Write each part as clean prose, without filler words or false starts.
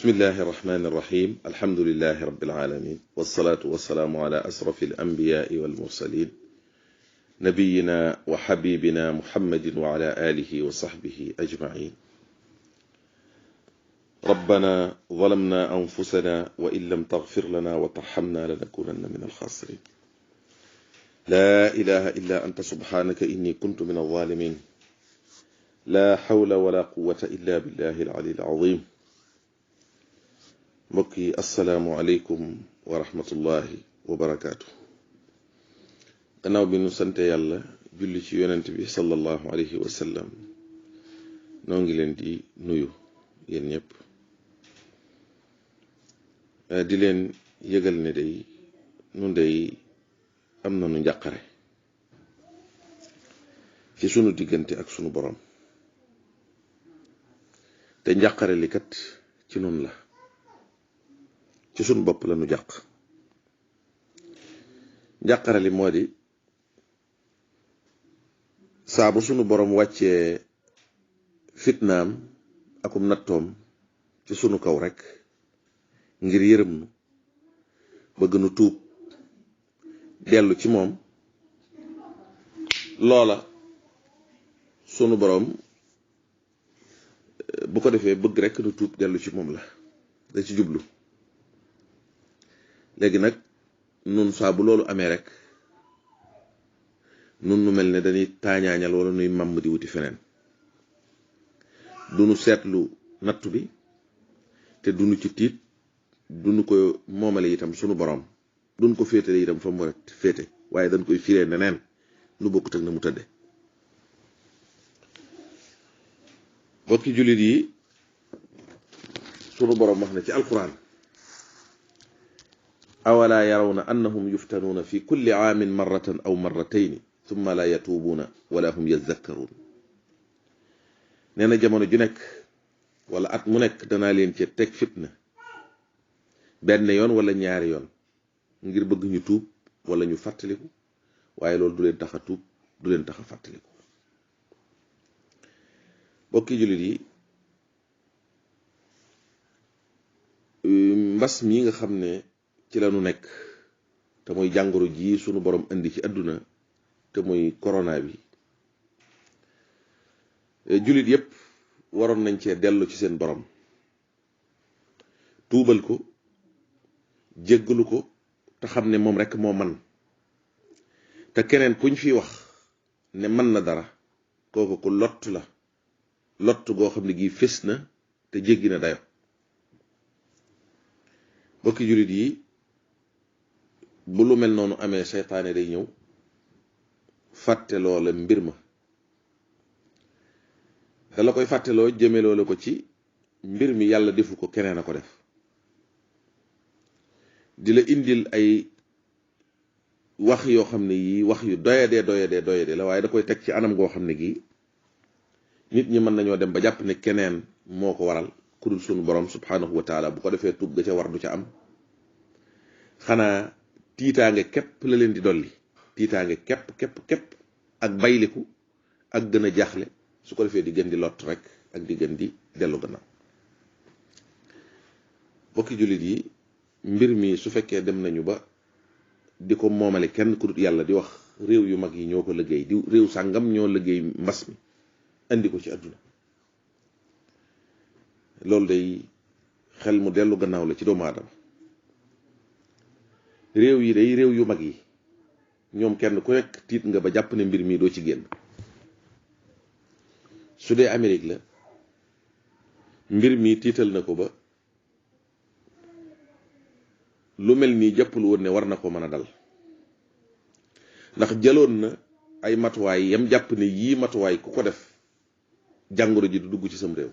بسم الله الرحمن الرحيم الحمد لله رب العالمين والصلاة والسلام على أشرف الأنبياء والمرسلين نبينا وحبيبنا محمد وعلى آله وصحبه أجمعين. ربنا ظلمنا أنفسنا وإن لم تغفر لنا وترحمنا لنكونن من الخاسرين. لا إله إلا أنت سبحانك إني كنت من الظالمين. لا حول ولا قوة إلا بالله العلي العظيم. mbokki asalaamualeykum wa rahmatullahi wa barakaatu. gannaaw bi nu sante yàlla julli ci yonent bi sallallahu alayhi wa sallam noo ngi leen di nuyu yéen ñëpp di leen yëgal ne day nun day am na nu njàqare ci sunu diggante ak sunu borom te njàqare li kat ci nun la, ci sunu bopp la nu jàq. njàqare li moo di saa bu sunu borom wàccee fitnaam akum nattoom ci sunu kaw rek ngir yërëm nu bëgg nu tuub dellu ci moom, loola sunu borom bu ko defee bëgg rek nu tuub dellu ci moom la ci jublu. léegi nag nun saa bu loolu amee rek nun nu mel ne dañuy taañaañal wala nuy màmm di wuti feneen, duñu seetlu nattu bi te duñu ci tiit, duñu ko moomale itam sunu borom, duñu ko féetale itam fa mu war a féete, waaye dañ koy firee neneen nu bokkut ak na mu tëdde. bokki jullit yi, sunu borom wax na ci alquran: awala yarawna annahum yuftanuuna fi kulli aamin marratan aw marratayni thumma la yatuubuuna wala hum yazakkaruun. nee na jamono ju nekk wala at mu nekk danaa leen ci teg fitna benn yoon wala ñaari yoon ngir bëgg ñu tuub wala ñu fàttaliku, waaye loolu du leen tax a tuub, du leen tax a fàttaliku. bokki jullit yi, mbas mii nga xam ne ci la nu nekk te mooy jàngoro ji sunu borom indi ci àdduna te mooy corona bi, jullit yépp waroon nañ cee dellu ci seen borom, tuubal ko, jéggalu ko, te xam ne moom rekk moo man. te keneen kuñ fi wax ne mën na dara kooku ku lott la, lott goo xam ne gii fés na te jéggi na dayo. bokki jullit yi, bu lu mel noonu amee seytaane day ñëw fàtteloo la mbir ma, da la koy fàtteloo jëmeloo la ko ci mbir mi yàlla defu ko, keneen a ko def, di la indil ay wax yoo xam ne yii wax yu doyadee la, waaye da koy teg ci anam goo xam ne gii nit ñi mën nañoo dem ba jàpp ne keneen moo ko waral ku dul sunu borom subhanahu wa taala. bu ko defee tuub ga ca war du ca am, xanaa tiitaange képp la leen di dolli, tiitaange képp ak bayliku ak gën a jaaxle, su ko defee di gën di lott rek ak di gën di dellu gannaaw. bokki jullit yi, mbir mi su fekkee dem nañu ba di ko moomale kenn ku dul yàlla, di wax réew yu mag yi ñoo ko liggéey, di réew sàngam ñoo liggéey mbas mi indi ko ci àdduna, loolu day xel mu dellu gannaaw la ci doomu aadama. réew yi day réew yu mag yi ñoom kenn ku nekk tiit nga ba jàpp ne mbir mi doo ci génn. su dee Amérique la, mbir mi tiital na ko ba lu mel nii jàppul woon ne war na ko mën a dal, ndax jëloon na ay matuwaay yam jàpp ne yii matuwaay ku ko def jàngoro ji du dugg ci sam réew.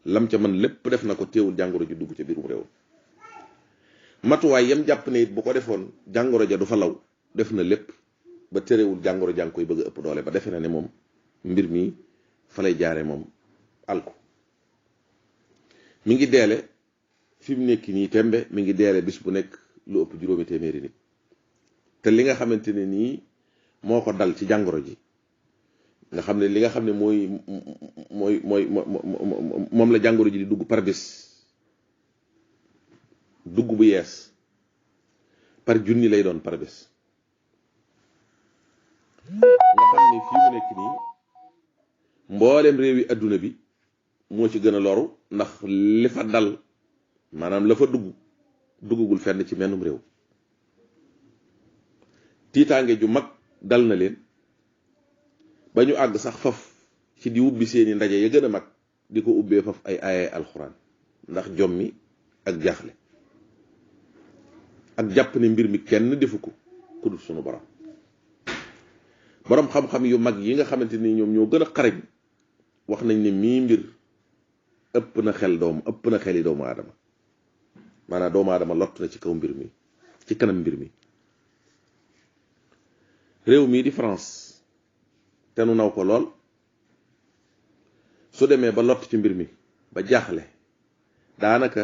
lam ca man lépp def na ko, teewul jàngoro ji dugg ca biirum réew. matuwaay yam jàpp ne it bu ko defoon jàngoro ja du fa law, def na lépp ba terewul jàngoro jàng koy bëgg a ëpp doole, ba defe na ne moom mbir mi fa lay jaare moom alko. mi ngi deele fi mu nekk nii tembe, mi ngi deele bis bu nekk lu ëpp 5 téeméeri nit. te li nga xamante ne nii moo ko dal ci jàngoro ji, nga xam ne li nga xam ne moom la jàngoro ji di dugg par bis dugg bu yees par junni lay doon par bés nga xam ni fii mu nekk nii mboolem réewi adduna bi moo ci gën a loru ndax li fa dal maanaam la fa duggagul fenn ci mennum réew tiitaange ju mag dal na leen ba ñu àgg sax faf ci di ubbi seeni ndaje ya gën a mag di ko ubbee faf ay aaya alxuraan ndax jommi ak jaaxle ak jàpp ne mbir mi kenn defu ko ku dul sunu borom xam-xam yu mag yi nga xamante ni ñoom ñoo gën a xarañ wax nañ ne mii mbir ëpp na xeli doomu aadama maanaam doomu aadama lott na ci kaw mbir mi ci kanam mbir mi réew mii di France te nu naw ko lool su demee ba lott ci mbir mi ba jaaxle daanaka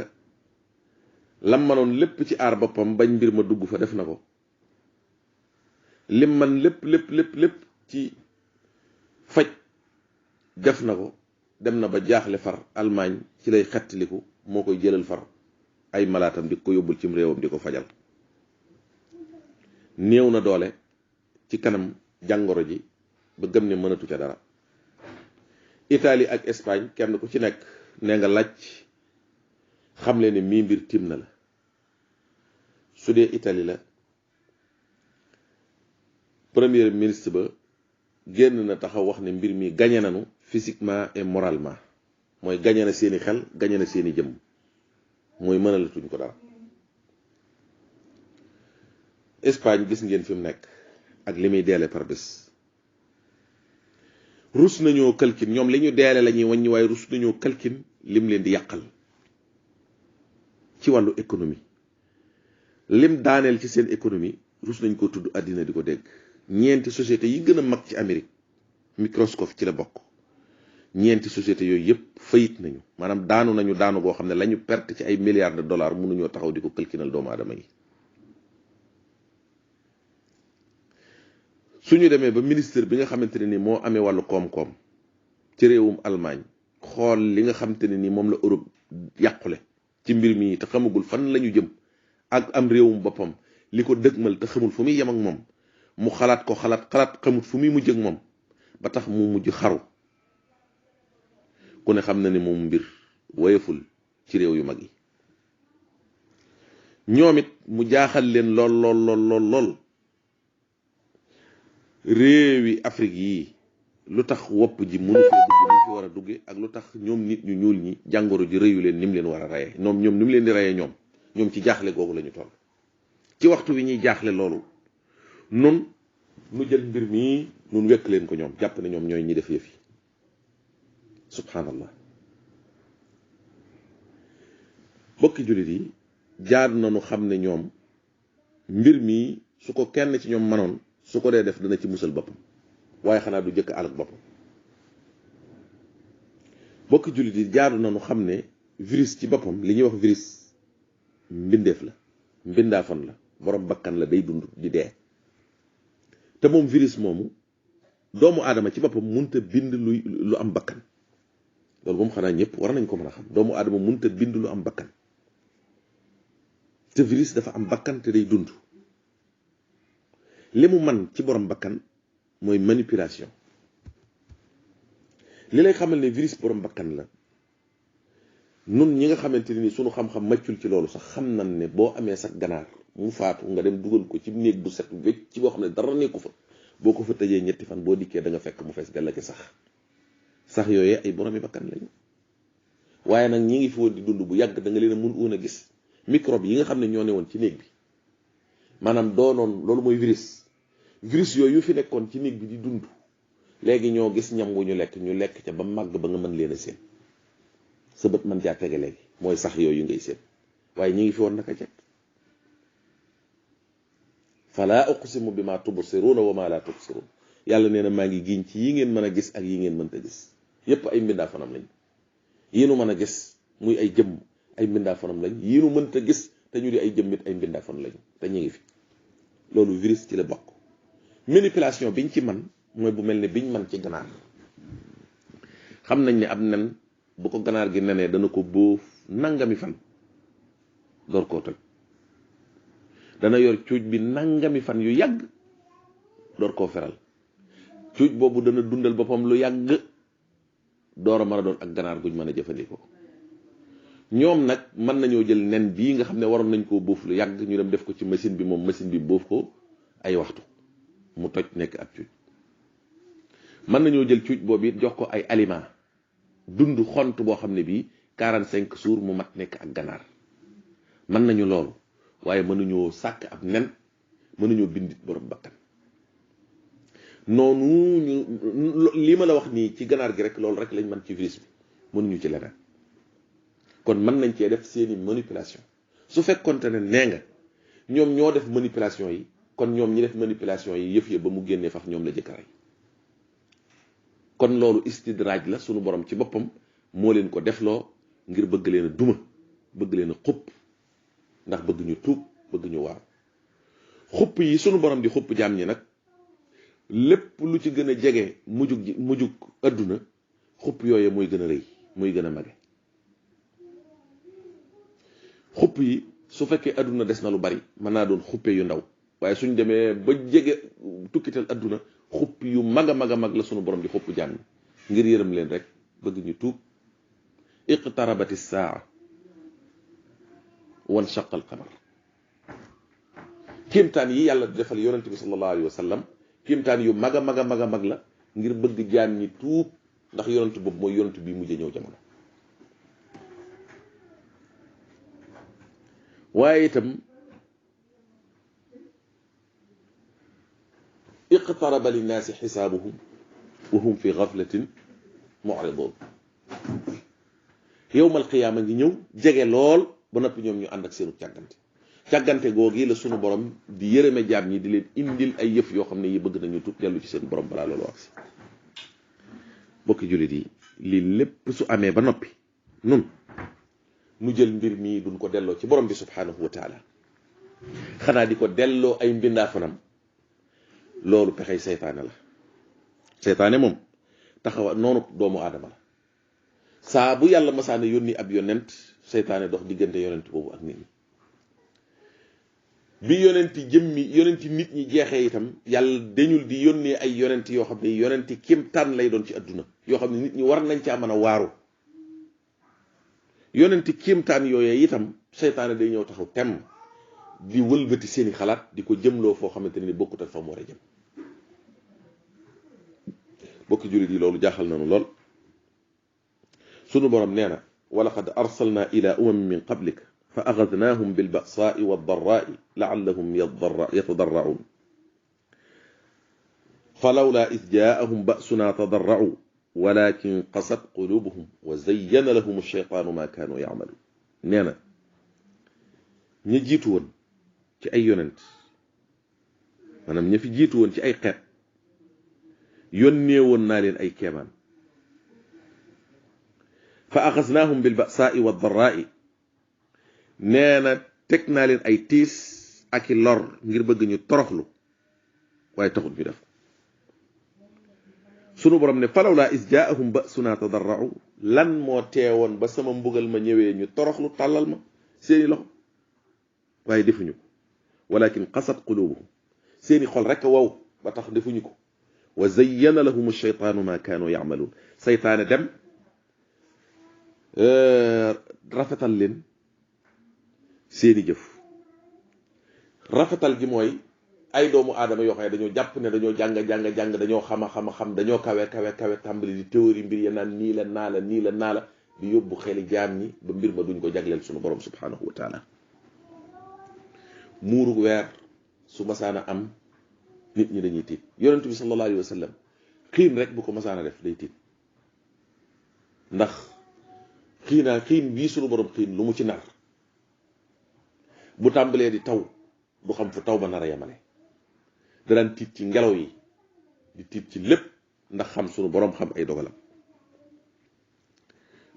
lam manoon lépp ci aar boppam bañ mbir ma dugg fa def na ko lim man lépp ci faj def na ko dem na ba jaaxle far Allemagne ci lay xettiliku moo koy jëlal far ay malaatam di ko yóbbul cim réewam di ko fajal néew na doole ci kanam jàngoro ji ba gëm ne mënatu ca dara Italie ak Espagne kenn ku ci nekk nee nga laaj xam le ne mii mbir tim na la su dee Italie la premier ministre ba génn na taxaw wax ne mbir mi gañe nañu physiquement et moralement mooy gañe na seeni xel gañe na seeni jëmm mooy mënalatuñ ko dara Espagne gis ngeen fi mu nekk ak li muy deele par bés rus nañoo kalkin ñoom li ñu deele la ñuy wàññi waaye rus nañoo kalkin lim leen di yàqal ci wàllu économie lim daaneel ci seen économie rus nañ ko tudd àddina di ko dégg ñeenti société yi gën a mag ci Amérique Microsoft ci la bokk ñeenti société yooyu yëpp fayit nañu maanaam daanu boo xam ne la ñu perte ci ay milliards de dollars mënuñoo taxaw di ko kalkinal doomu aadama yi suñu demee ba ministre bi nga xamante ne ni moo amee wàllu koom-koom ci réewum Allemagne xool li nga xamante ne ni moom la Europe yàqule ci mbir mi te xamagul fan la ñu jëm ak am réewum boppam li ko dëgmal te xamul fu muy yem ak moom mu xalaat xamut fu muy mujj ak moom ba tax mu mujj xaru ku ne xam na ne moom mbir woyeful ci réew yu mag yi ñoom it mu jaaxal leen lool réewi Afrique yi lu tax wopp ji mënu fee dugg ni fi war a dugge ak lu tax ñoom nit ñu ñuul ñi jàngoro ji rëyu leen ni mu leen war a reyee ñoom ni mu leen di reyee ñoom ci jaaxle googu la ñu toll ci waxtu wi ñuy jaaxle loolu nun nu jël mbir mi nun wekk leen ko ñoom jàpp ne ñoom ñooy ñi def yëf yi subhanallah bokki jullit yi jaadu na nu xam ne ñoom mbir mi su ko kenn ci ñoom manoon su ko dee def dana ci musal boppam waaye xanaa du jëkk alak boppam bokki jullit yi jaadu na nu xam ne virus ci boppam li ñuy wax virus mbindeef la mbindaafan la borom bakkan la day dund di dee te moom virus moomu doomu aadama ci boppam munta bind lu am bakkan loolu moom xanaa ñëpp war nañ ko mën a xam doomu aadama munta bind lu am bakkan te virus dafa am bakkan te day dund li mu man ci borom bakkan mooy manipulation li lay xamal ne virus borom bakkan la nun ñi nga xamante ni sunu xam-xam maccul ci loolu sax xam nañ ne boo amee sax ganaar mu faatu nga dem dugal ko ci néeg bu set wecc ci boo xam ne dara nekku fa boo ko fa tëjee ñetti fan boo dikkee da nga fekk mu fees dell ki sax yooyee ay boromi bakkan lañu waaye nag ñi ngi fi woon di dund bu yàgg da nga leen a mun woon a gis microbe yi nga xam ne ñoo ne woon ci néeg bi maanaam doonoon loolu mooy virus yooyu fi nekkoon ci néeg bi di dund léegi ñoo gis ñam wu ñu lekk ca ba màgg ba nga mën leen a seen sa bët mën caa tege léegi mooy sax yooyu ngay seen waaye ñi ngi fi woon naka jekk fala uqsimu bima tubsiruuna wa ma la tubsiruun yàlla nee na maa ngi giñ ci yi ngeen mën a gis ak yi ngeen mënta gis yépp ay mbindaa fanam lañ yi nu mën a gis muy ay jëmm ay mbindaa fanam lañ yi nu mënta gis te ñu di ay jëmmit ay mbindaa fan lañ te ñu ngi fi loolu virus ci la bokk manipulation biñ ci man mooy bu mel ne biñ man ci ganaar xam nañ ne ab nen bu ko ganaar gi nenee dana ko bóof nangami fan door koo toj dana yor cuuj bi nangami fan yu yàgg door koo feral cuuj boobu dana dundal boppam lu yàgg door a mën a doon ak ganaar guñ mën a jëfandikoo. ñoom nag mën nañoo jël nen bii nga xam ne waroon nañ koo bóof lu yàgg ñu dem def ko ci machine bi, moom machine bi bóof ko ay waxtu mu toj nekk ab cuuj. mën nañoo jël cuuj boobu it jox ko ay aliment dund xont boo xam ne bii 45 jours mu mat nekk ak ganaar. mën nañu loolu waaye mënuñoo sàkk ab nen, mënuñoo bindit borom bakkan. noonu ñu lii ma la wax nii ci ganaar gi rek loolu rek lañ mën ci virus bi, mënuñu ci leneen. kon mën nañ cee def seeni manipulation. su fekkonte ne nee nga ñoom ñoo def manipulation yi, kon ñoom ñi def manipulation yi yëf ya ba mu génnee fax ñoom la jëkkaray. kon loolu istidraaj la, sunu borom ci boppam moo leen ko defloo ngir bëgg leen a duma, bëgg leen a xupp, ndax bëgg ñu tuub, bëgg ñu waaw. xupp yi sunu borom di xupp jaam ñi nag lépp lu ci gën a jege mujjug adduna, xupp yooye mooy gën a rëy, mooy gën a mage. xupp yi su fekkee adduna des na lu bari mën naa doon xuppe yu ndaw, waaye suñ demee ba jege tukkital adduna, xupp yu mag a mag a mag la sunu borom di xupp jaam ñi ngir yërëm leen rek, bëgg ñu tuub. iqtarabati saa wan shaqal qamar. kéemtaan yi yàlla di defal yonent bi sallallahu alayhi wa sallam, kéemtaan yu mag a mag a mag a mag la ngir bëgg jaam ñi tuub, ndax yonent boobu mooy yonent bi mujjee ñëw jamono. waaye itam iqtaraba linnaasi xisaabuhum wa hum fi gaflatin mu'ridun. yowmal qiyaama ngi ñëw jege lool ba noppi ñoom ñu ànd ak seenu càggante googi la sunu borom di yërëme jaam ñi, di leen indil ay yëf yoo xam ne yi bëgg nañu tuub dellu ci seen borom balaa loolu wax si. bokki jullit yi, lii lépp su amee ba noppi nun nu jël mbir mii duñ ko delloo ci borom bi subhanahu wa taala, xanaa di ko delloo ay mbindaafanam. loolu pexey seytaane la. seytaane moom taxawa noonu doomu aadama la. saa bu yàlla masaana yónni ab yonent, seytaane dox diggante yonent boobu ak nit ñi. bi yonenti nit ñi jeexee itam, yàlla dañul di yónnee ay yonent yoo xam ne yonenti kéemtaan lay doon ci adduna, yoo xam ne nit ñi war nañ caa mën a waaru. yonenti kéemtaan yooyee itam seytaane day ñëw taxaw temm di wëlbati seeni xalaat di ko jëmloo foo xamante ne ni bokkut ak fa mu war a jëm. bokki jullit yi, loolu jaaxal nañu lool. sunu borom nee na walaqad arsalna ila umamin min qablik fa axadnaahum bilbasaai waddarraai laallahum yatadarraun falawla id jaahum basuna tadarrau walakin qasat qulubuhum wa zayyana lahum alcheytaanu ma kaanu yacmaluun. nee na ña jiitu woon ci ay yonent, maanaam ña fi jiitu woon ci ay xeet, yónnee woon naa leen ay keemaan. fa axasnaahum bilbasaai waddarraai, nee na teg naa leen ay tiis ak i lor ngir bëgg ñu toroxlu, waaye taxut ñu def. sunu borom ne falawlaa is jaahum ba'sunaa tadarra'u, lan moo teewoon ba sama mbugal ma ñëwee ñu toroxlu tàllal ma seeni loxo, waaye defuñu ko. walakin qasat qulubuhum, seeni xol rek wow ba tax defuñu ko. wa zayyana lahum ash-shaytaanu ma kaanu ya'maluun, saytaane dem rafetal leen seeni jëf. rafetal gi mooy ay doomu aadama yoo xam ne dañoo jàpp ne dañoo jàng dañoo xam dañoo kawe tàmbali di théorie mbir ya naan nii la naa la di yóbbu xeli jaam ñi ba mbir ma duñ ko jagleel sunu borom subhanahu wa taala. muurug weer su masaana am nit ñi dañuy tiit. yonent bi sallallahu alayhi wa sallam xiin rek bu ko masaana def day tiit, ndax xiin bii sunu borom xiin lu mu ci nar bu tàmbalee di taw du xam fu taw ba nar a yemale. daan tiit ci ngelaw yi, di tiit ci lépp ndax xam sunu borom xam ay dogalam.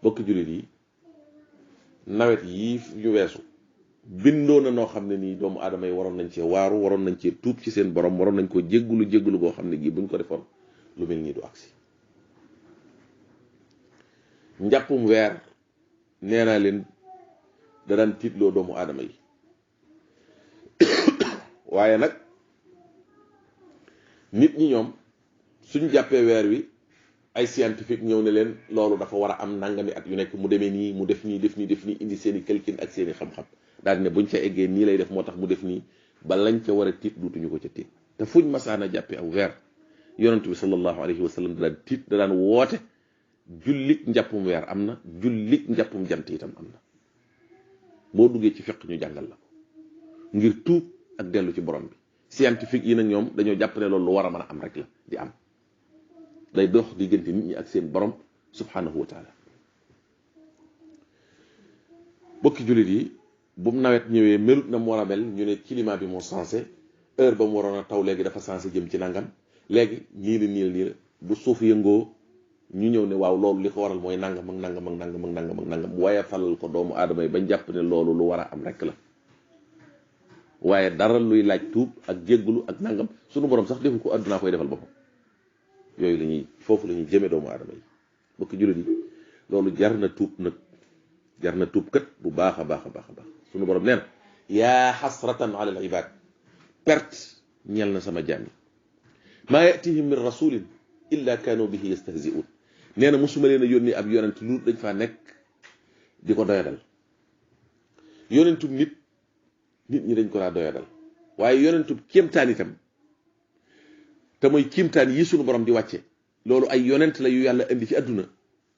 bokki jullit yi, nawet yii ñu weesu bindoo na noo xam ne nii doomu aadama yi waroon nañ cee waaru, waroon nañ cee tuub ci seen borom, waroon nañ ko jéggulu goo xam ne gii buñ ko defoon lu mel nii du agsi. njàppum weer nee naa leen da daan tiitloo doomu aadama yi waaye nag nit ñi ñoom suñ jàppee weer wi ay scientifique ñëw ne leen loolu dafa war a am nangami at yu nekk mu demee nii mu def nii def nii indi seeni calcul ak seeni xam-xam daal ne buñ ca eggee nii lay def moo tax mu def nii ba lañ ca war a tiit duutuñu ko ca tiit te fuñ masaana jàppee aw weer yonent bi sallallahu alayhi wa sallam da daan tiit da daan woote jullik njàppum weer am na jullik njàppum jant itam am na boo duggee ci fiq ñu jàngal la ko ngir tuub ak dellu ci borom bi scientifique yi nag ñoom dañoo jàpp ne loolu lu war a mën a am rek la di am day dox diggante nit ñi ak seen borom subhanahu wa taala bokki jullit yi bu nawet ñëwee melut na mu war a mel ñu ne climat bi moo sensé heure ba mu waroon a taw léegi dafa sensé jëm ci nangam léegi nii la bu suuf yëngoo ñu ñëw ne waaw loolu li ko waral mooy nangam ak nangam ak nangam ak nangam ak nangam waaye falal ko doomu aadama yi bañ jàpp ne loolu lu war a am rek la waaye dara luy laaj tuub ak jéggulu ak nangam sunu borom sax defu ko àddunaa koy defal boppam yooyu lañuy foofu la ñuy jëme doomu aadama yi bokki jullit yi loolu jar na tuub nag jar na tuub kat bu baax a baax a baax a baax sunu borom nee na yaa xasratan ala al ibad perte ñeel na sama jaam yi maa yatihim min rasulin illa kaanu bihi yastahzi'un nee na musuma leen a yónni ab yonent lu dañ faa nekk di ko doyadal yonentub nit ñi dañ ko daa doyadal waaye yonentub kéemtaan itam te mooy kiimtaan yi sunu borom di wàcce loolu ay yonent la yu yàlla indi ci àdduna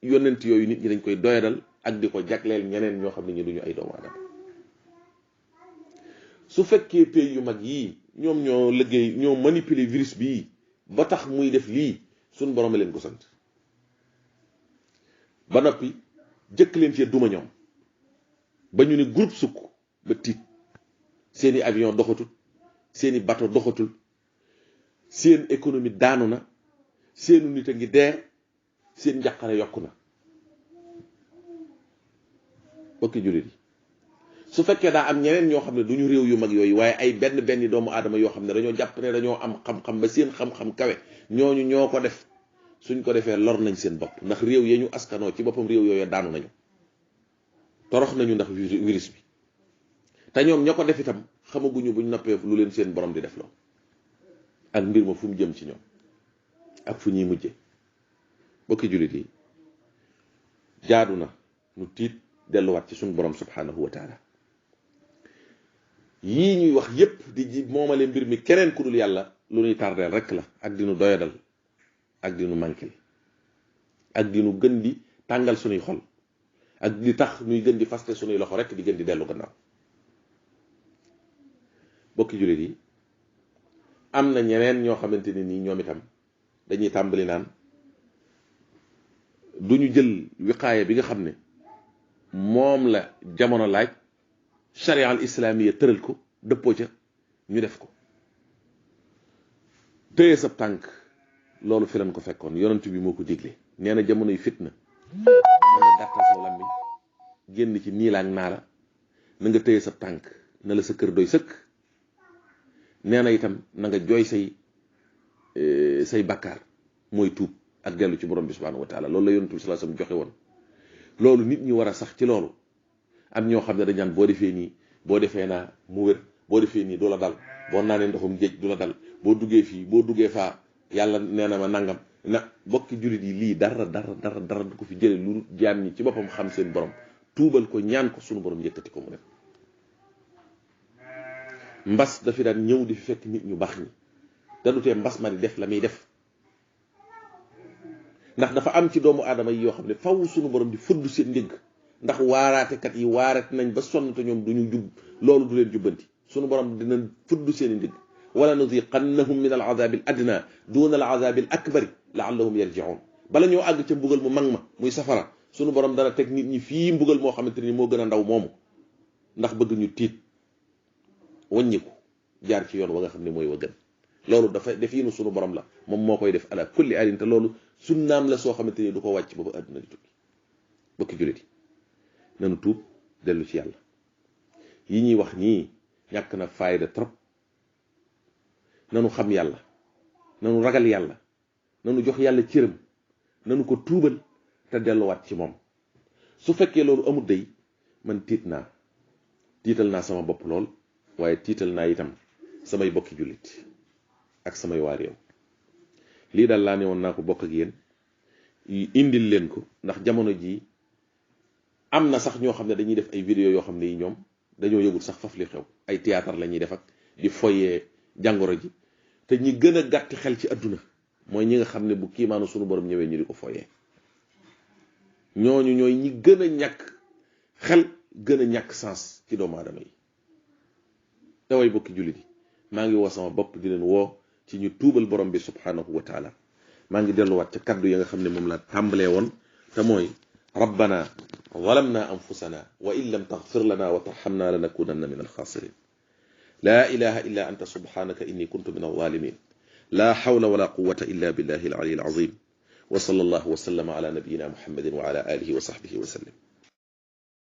yonent yooyu nit ñi dañ koy doyadal ak di ko jagleel ñeneen ñoo xam ne ñi duñu ay doomu aadama su fekkee pays yu mag yii ñoom ñoo liggéey ñoo manipuler virus bii ba tax muy def lii sunu borom a leen ko sant ba noppi jëkk leen ci duma ñoom ba ñu ne groupe sukk ba tiit seeni avion doxatul seeni bateau doxatul seen économie daanu na seenu nit a ngi dee seen njàqare yokku na bokki jullit yi su fekkee daa am ñeneen ñoo xam ne duñu réew yu mag yooyu waaye ay benn doomu aadama yoo xam ne dañoo jàpp ne dañoo am xam-xam ba seen xam-xam kawe ñooñu ñoo ko def suñ ko defee lor nañ seen bopp ndax réew ya ñu askanoo ci boppam réew yooyu daanu nañu torox nañu ndax virus bi te ñoom ña ko def itam xamaguñu buñ noppee lu leen seen borom di def loo ak mbir ma fu mu jëm ci ñoom ak fu ñuy mujje bokki jullit yi jaadu na nu tiit delluwaat ci suñu borom subhanahu wa taala yii ñuy wax yépp di ji moomale mbir mi keneen ku dul yàlla lu ñuy tardeel rek la ak dinu doyadal ak dinu manqué ak dinu gën di tàngal suñuy xol ak di tax ñuy gën di faste suñuy loxo rek di gën di dellu gannaaw bokki jullit yi am na ñeneen ñoo xamante ne nii ñoom itam dañuy tàmbali naan duñu jël wiqaaya bi nga xam ne moom la jamono laaj charia al islamiya tëral ko dëppoo ca ñu def ko téye sab tànk loolu fi lañ ko fekkoon yonent bi moo ko digle nee na jamonoy fitna na nga gàttal saw làmmiñ génn ci nii la ak naa la na nga téye sab tànk na la sa kër doy sëkk nee na itam na nga jooy say bakkaar mooy tuub ak dellu ci borom bi subhanahu wa taala loolu la yonent bi sallallahu alayhi wasallam joxe woon loolu nit ñi war a sax ci loolu am ñoo xam ne dañ naan boo defee nii boo defee naa mu wér boo defee nii du la dal boo naanee ndoxum géej du la dal boo duggee fii boo duggee faa yàlla nee na ma nangam na bokki jullit yi lii dara du ko fi jële lu jaam ñi ci boppam xam seen borom tuubal ko ñaan ko sunu borom yëkkati ko mu def mbas dafi daan ñëw di fi fekk nit ñu baax ñi te du tee mbas ma di def la muy def ndax dafa am ci doomu aadama yi yoo xam ne faw sunu borom di fudd seen ndigg ndax waaraatekat yi waarat nañ ba sonn te ñoom duñu jub loolu du leen jubbanti sunu borom dina fudd seen ndigg wala nudiqannahum min al azabi al adna duna al azabi al akbari laallahum yarji'un bala ñoo àgg ca mbugal mu mag ma muy safara sunu borom dana teg nit ñi fii mbugal moo xamante ni moo gën a ndaw moomu ndax bëgg ñu tiit wàññiku jaar ci yoon wa nga xam ne mooy wa gën loolu dafa def yinu sunu borom la moom moo koy def ala kulli alin te loolu sunnaam la soo xamante ni du ko wàcc ba ba àdduna di tukki bokki jullit yi nanu tuub dellu ci yàlla yi ñuy wax nii ñàkk na fayda trop nanu xam yàlla nanu ragal yàlla nanu jox yàlla cëram nanu ko tuubal te delluwaat ci moom su fekkee loolu amul day man tiit naa tiital naa sama bopp lool waaye tiital naa itam samay bokki jullit ak samay waa réew lii daal laa ne woon naa ko bokk ak yéen indil leen ko ndax jamono jii am na sax ñoo xam ne dañuy def ay vidéo yoo xam ne yi ñoom dañoo yëgul sax faf li xew ay théâtre la ñuy def ak di foyee jàngoro ji te ñi gën a gàtti xel ci àdduna mooy ñi nga xam ne bu kiimaanu sunu borom ñëwee ñu di ko foyee ñooñu ñooy ñi gën a ñàkk xel gën a ñàkk sens ci doomu aadama yi te way bokki jullit yi maa ngi woo sama bopp di leen woo ci ñu tuubal borom bi subhanahu wa taala maa ngi delluwaat ca kaddu ya nga xam ne moom la tàmbalee woon te mooy rabbana zalamna anfusana wa in lam taghfir lana wa tarhamna lanakunanna min alkhasirin la ilaha illa anta subhanaka inni kuntu min alzalimin la hawla wala quwwata illa billahi alali alazim wa sallallahu wa sallama ala nabiyyina muhammadin wa ala alihi wa sahbihi wa sallam